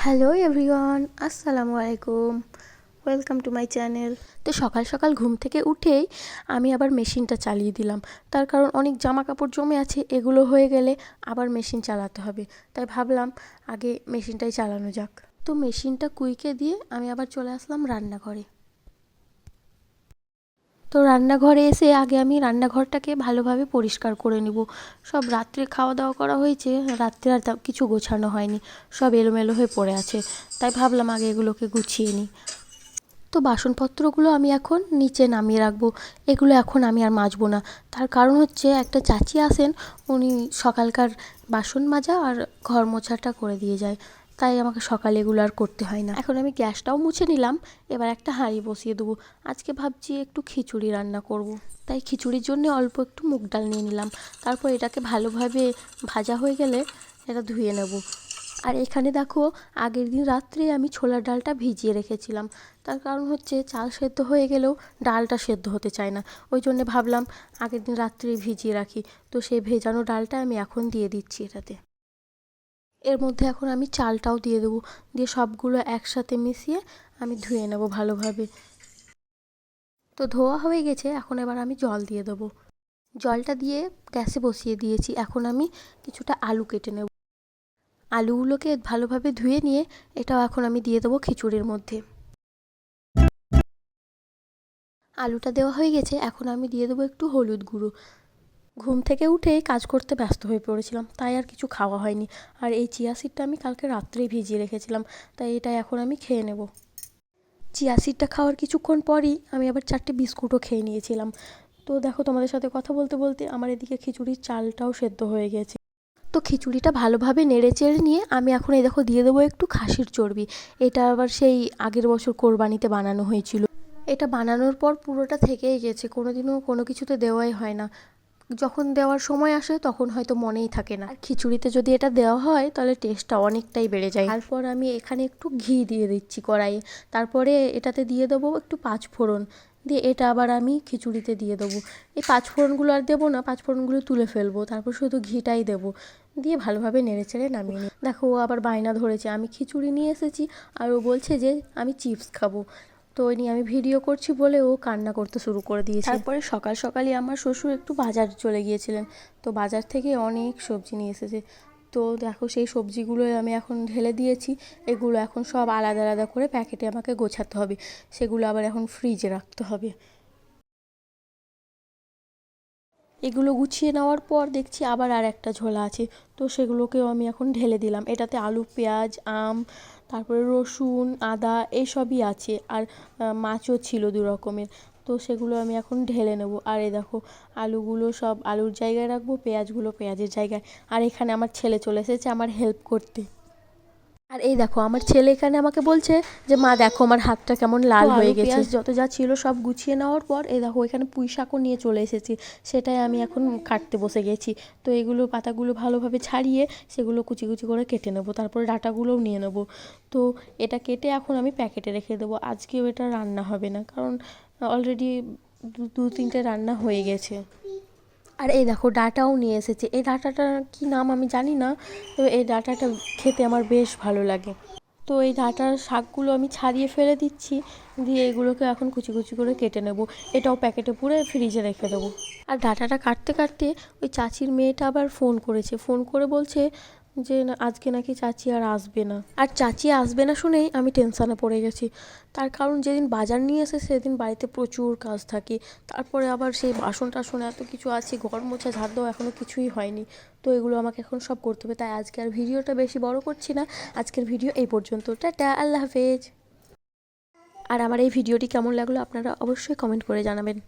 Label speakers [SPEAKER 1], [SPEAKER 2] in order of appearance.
[SPEAKER 1] Hello everyone, আসসালামু আলাইকুম। Welcome to my channel. তো সকাল সকাল ঘুম থেকে উঠেই আমি আবার মেশিনটা চালিয়ে দিলাম। তার কারণ অনেক জামা কাপড় জমে আছে, এগুলো হয়ে গেলে আবার মেশিন চালাতে হবে। তাই ভাবলাম আগে মেশিনটাই চালানো যাক। তো মেশিনটা কুইকে দিয়ে আমি আবার চলে আসলাম রান্নাঘরে। তো রান্নাঘরে এসে আগে আমি রান্নাঘরটাকে ভালোভাবে পরিষ্কার করে নিব। সব রাত্রে খাওয়া দাওয়া করা হয়েছে, রাত্রে আর কিছু গোছানো হয়নি, সব এলোমেলো হয়ে পড়ে আছে। তাই ভাবলাম আগে এগুলোকে গুছিয়ে নিই। তো বাসনপত্রগুলো আমি এখন নিচে নামিয়ে রাখবো। এগুলো এখন আমি আর মাজবো না। তার কারণ হচ্ছে একটা চাচি আসেন, উনি সকালকার বাসন মাজা আর ঘর মোছাটা করে দিয়ে যায়। তাই আমাকে সকালে এগুলো আর করতে হয় না। এখন আমি গ্যাসটাও মুছে নিলাম। এবার একটা হাঁড়ি বসিয়ে দেবো। আজকে ভাবছি একটু খিচুড়ি রান্না করব। তাই খিচুড়ির জন্য অল্প একটু মুগ ডাল নিয়ে নিলাম। তারপর এটাকে ভালোভাবে ভাজা হয়ে গেলে এটা ধুয়ে নেব। আর এখানে দেখো, আগের দিন রাত্রে আমি ছোলার ডালটা ভিজিয়ে রেখেছিলাম। তার কারণ হচ্ছে চাল সেদ্ধ হয়ে গেলেও ডালটা সেদ্ধ হতে চায় না। ওই জন্যে ভাবলাম আগের দিন রাত্রেই ভিজিয়ে রাখি। তো সেই ভেজানো ডালটা আমি এখন দিয়ে দিচ্ছি এটাতে। এর মধ্যে এখন আমি চালটাও দিয়ে দেবো। দিয়ে সবগুলো একসাথে মিশিয়ে আমি ধুয়ে নেব ভালোভাবে। তো ধোয়া হয়ে গেছে, এখন এবার আমি জল দিয়ে দেবো। জলটা দিয়ে গ্যাসে বসিয়ে দিয়েছি। এখন আমি কিছুটা আলু কেটে নেব। আলুগুলোকে ভালোভাবে ধুয়ে নিয়ে এটাও এখন আমি দিয়ে দেবো খিচুড়ির মধ্যে। আলুটা দেওয়া হয়ে গেছে, এখন আমি দিয়ে দেবো একটু হলুদ গুঁড়ো। ঘুম থেকে উঠেই কাজ করতে ব্যস্ত হয়ে পড়েছিলাম, তাই আর কিছু খাওয়া হয়নি। আর এই চিয়া সিডটা আমি কালকে রাত্রেই ভিজিয়ে রেখেছিলাম, তাই এটা এখন আমি খেয়ে নেব। চিয়া সিডটা খাওয়ার কিছুক্ষণ পরই আমি আবার 4টে বিস্কুটও খেয়ে নিয়েছিলাম। তো দেখো, তোমাদের সাথে কথা বলতে বলতে আমার এদিকে খিচুড়ির চালটাও সেদ্ধ হয়ে গেছে। তো খিচুড়িটা ভালোভাবে নেড়ে চেড়ে নিয়ে আমি এখন এই দেখো দিয়ে দেবো একটু খাসির চর্বি। এটা আবার সেই আগের বছর কোরবানিতে বানানো হয়েছিল। এটা বানানোর পর পুরোটা থেকেই গেছে, কোনোদিনও কোনো কিছুতে দেওয়াই হয় না। যখন দেওয়ার সময় আসে তখন হয়তো মনেই থাকে না। আর খিচুড়িতে যদি এটা দেওয়া হয় তাহলে টেস্টটা অনেকটাই বেড়ে যায়। তারপর আমি এখানে একটু ঘি দিয়ে দিচ্ছি কড়াইয়ে। তারপরে এটাতে দিয়ে দেবো একটু পাঁচফোড়ন। দিয়ে এটা আবার আমি খিচুড়িতে দিয়ে দেবো। এই পাঁচফোড়নগুলো আর দেবো না, পাঁচফোড়নগুলো তুলে ফেলবো, তারপর শুধু ঘিটাই দেবো। দিয়ে ভালোভাবে নেড়েচেড়ে নামিয়ে নিই। দেখো, ও আবার বায়না ধরেছে, আমি খিচুড়ি নিয়ে এসেছি আর ও বলছে যে আমি চিপস খাবো। তো ওই নিয়ে আমি ভিডিও করছি বলে ও কান্না করতে শুরু করে দিয়েছে। তারপরে সকাল সকালই আমার শ্বশুর একটু বাজার চলে গিয়েছিলেন। তো বাজার থেকে অনেক সবজি নিয়ে এসেছে। তো দেখো, সেই সবজিগুলো আমি এখন ঢেলে দিয়েছি। এগুলো এখন সব আলাদা আলাদা করে প্যাকেটে আমাকে গোছাতে হবে। সেগুলো আবার এখন ফ্রিজে রাখতে হবে। এগুলো গুছিয়ে নেওয়ার পর দেখছি আবার আর একটা ঝোলা আছে। তো সেগুলোকেও আমি এখন ঢেলে দিলাম। এটাতে আলু, পেঁয়াজ, আম, তারপরে রসুন, আদা এসবই আছে। আর মাছও ছিল 2 রকমের। তো সেগুলো আমি এখন ঢেলে নেব। আর এই দেখো, আলুগুলো সব আলুর জায়গায় রাখবো, পেঁয়াজগুলো পেঁয়াজের জায়গায়। আর এখানে আমার ছেলে চলে এসেছে আমার হেল্প করতে। আর এই দেখো, আমার ছেলে এখানে আমাকে বলছে যে মা দেখো আমার হাতটা কেমন লাল হয়ে গেছে। পেঁয়াজ যত যা ছিল সব গুছিয়ে নেওয়ার পর এই দেখো এখানে পুঁই শাকও নিয়ে চলে এসেছি। সেটাই আমি এখন কাটতে বসে গেছি। তো এগুলো পাতাগুলো ভালোভাবে ছাড়িয়ে সেগুলো কুচি কুচি করে কেটে নেবো। তারপরে ডাঁটাগুলোও নিয়ে নেবো। তো এটা কেটে এখন আমি প্যাকেটে রেখে দেবো। আজকেও এটা রান্না হবে না, কারণ অলরেডি 2-3টে রান্না হয়ে গেছে। আর এই দেখো, ডাঁটাও নিয়ে এসেছে। এই ডাঁটাটার কী নাম আমি জানি না, তো এই ডাঁটাটা খেতে আমার বেশ ভালো লাগে। তো এই ডাঁটার শাকগুলো আমি ছাড়িয়ে ফেলে দিচ্ছি। দিয়ে এগুলোকে এখন কুচি কুচি করে কেটে নেব। এটাও প্যাকেটে পুরে ফ্রিজে রেখে দেবো। আর ডাঁটাটা কাটতে কাটতে ওই চাচির মেয়েটা আবার ফোন করেছে। ফোন করে বলছে যে না, আজকে নাকি চাচি আর আসবে না। আর চাচি আসবে না শুনেই আমি টেনশানে পড়ে গেছি। তার কারণ যেদিন বাজার নিয়ে এসে সেদিন বাড়িতে প্রচুর কাজ থাকে। তারপরে আবার সেই বাসন টাসন এত কিছু আছে, ঘর মোছা, ঝাড় দেওয়া এখনও কিছুই হয়নি। তো এগুলো আমাকে এখন সব করতে হবে। তাই আজকে আর ভিডিওটা বেশি বড় করছি না। আজকের ভিডিও এই পর্যন্ত। টাটা, আল্লাহ হাফেজ। আর আমার এই ভিডিওটি কেমন লাগলো আপনারা অবশ্যই কমেন্ট করে জানাবেন।